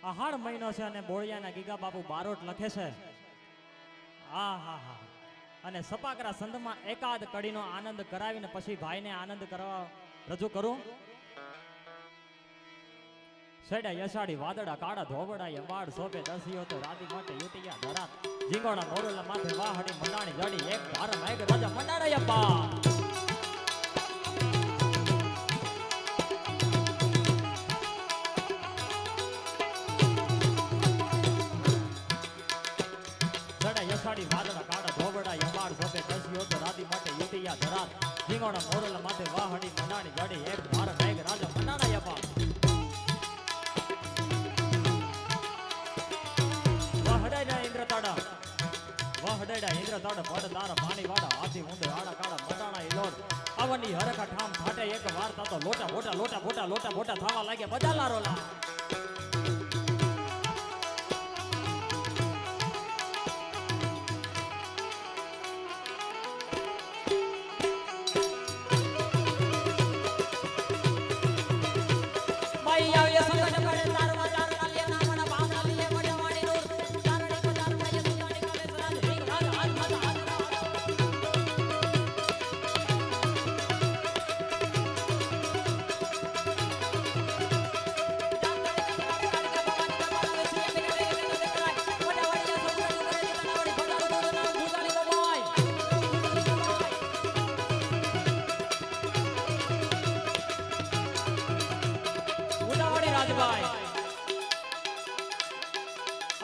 આહાડ મહિનો છે અને બોળિયાના ગીગા બાપુ બારોટ લખે છે. હા હા હા. અને સપાકરા સંતમાં એકાદ કડીનો આનંદ કરાવીને પછી ભાઈને આનંદ કરવા રજૂ કરું. સેડા યસાડી વાદળા કાળા ધોબડા અંબાડ સોપે દસિયો તો રાતી માટે યુટિયા ધરાત જીંગોણા મોરલા માથે વાહડી મંડાણી જડી એક ધાર મેઘ રાજા મંડાણા અપ્પા. યસાડી વાદળા કાળા ધોબડા અંબાડ સોપે દસિયો તો રાતી માટે યુટિયા ધરાત જીંગોણા મોરલા માથે વાહડી મંડાણી જડી એક ધાર મેઘ રાજા મંડાણા અપ્પા. વહડેડા ઇન્દ્ર તડ પડ તાર પાણી વાડા હાથી ઊંડે આડા કાળા મટાણા ઇલોડ આવની હરખા ઠામ ફાટે એક વાર તો લોટા મોટા લોટા મોટા લોટા મોટા થવા લાગે બધા લારોલા.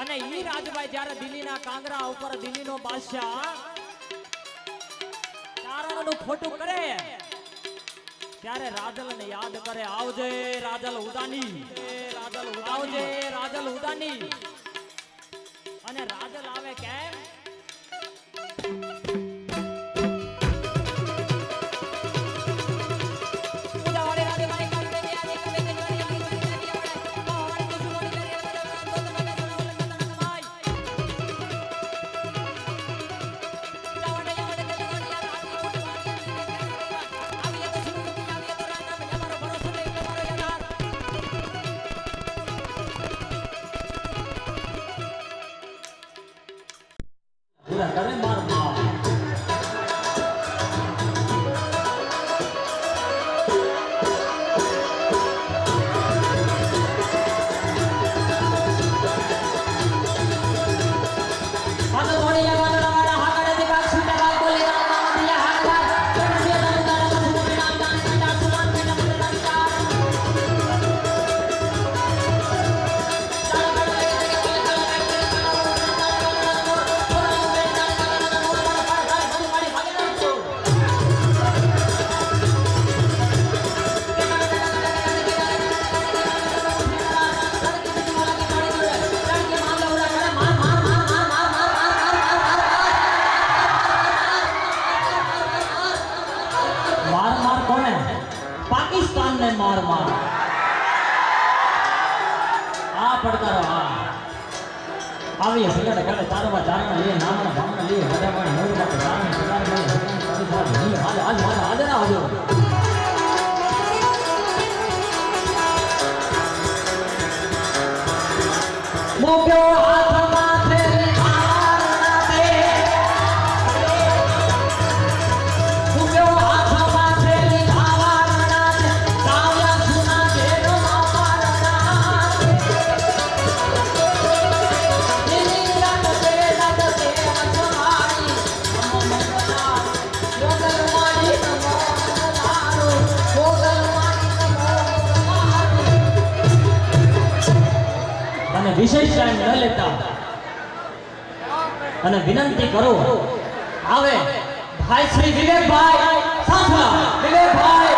અને ઈ રાજભાઈ જ્યારે દિલ્હીના કાંગરા ઉપર દિલ્હીનો બાદશાહ ચારણનું ખોટું કરે ત્યારે રાજલને યાદ કરે, આવજે રાજલ ઉદાની, આવજે રાજલ ઉદાની. અને રાજલ આવે કેમ? કરે માર માર पाकिस्तान ने मार मार आ पड़कारो आ आवी सगड़ करे तारवा जाना ले नामना भामना ले हदावाणी मोर बात जान सगार ले हदावाणी सारी नहीं हाल हाल हाल हाजरा हो मोक्यो हाथ माथे विशेष टाइम न लेता અને વિનંતી કરો આવે ભાઈ શ્રી વિવેકભાઈ સાંભળો વિવેકભાઈ